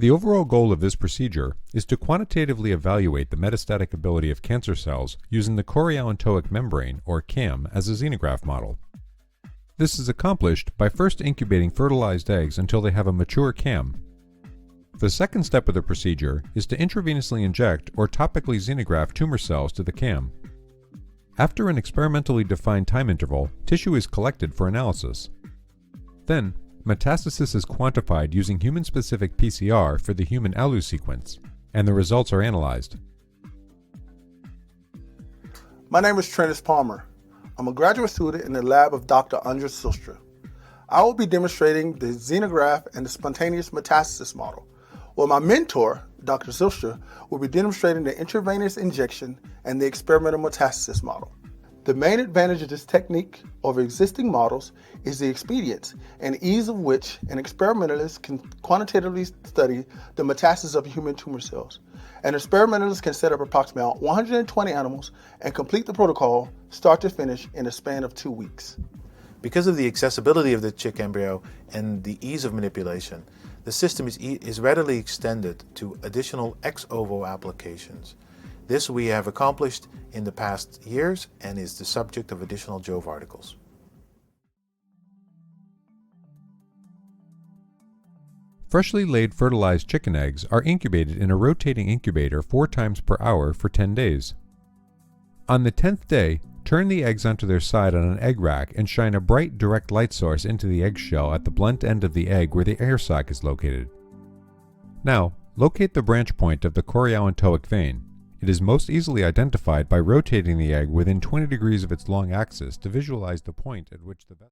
The overall goal of this procedure is to quantitatively evaluate the metastatic ability of cancer cells using the chorioontoic membrane, or CAM, as a xenograft model. This is accomplished by first incubating fertilized eggs until they have a mature CAM. The second step of the procedure is to intravenously inject or topically xenograft tumor cells to the CAM. After an experimentally defined time interval, tissue is collected for analysis. Then, metastasis is quantified using human-specific PCR for the human ALU sequence, and the results are analyzed. My name is Trenis Palmer. I'm a graduate student in the lab of Dr. Andries Zijlstra. I will be demonstrating the xenograft and the spontaneous metastasis model, while my mentor, Dr. Zijlstra, will be demonstrating the intravenous injection and the experimental metastasis model. The main advantage of this technique over existing models is the expedience and ease of which an experimentalist can quantitatively study the metastasis of human tumor cells. An experimentalist can set up approximately 120 animals and complete the protocol start to finish in a span of 2 weeks. Because of the accessibility of the chick embryo and the ease of manipulation, the system is readily extended to additional ex ovo applications. This we have accomplished in the past years and is the subject of additional JoVE articles. Freshly laid fertilized chicken eggs are incubated in a rotating incubator 4 times per hour for 10 days. On the 10th day, turn the eggs onto their side on an egg rack and shine a bright direct light source into the eggshell at the blunt end of the egg where the air sac is located. Now, locate the branch point of the chorioontoic vein. It is most easily identified by rotating the egg within 20 degrees of its long axis to visualize the point at which the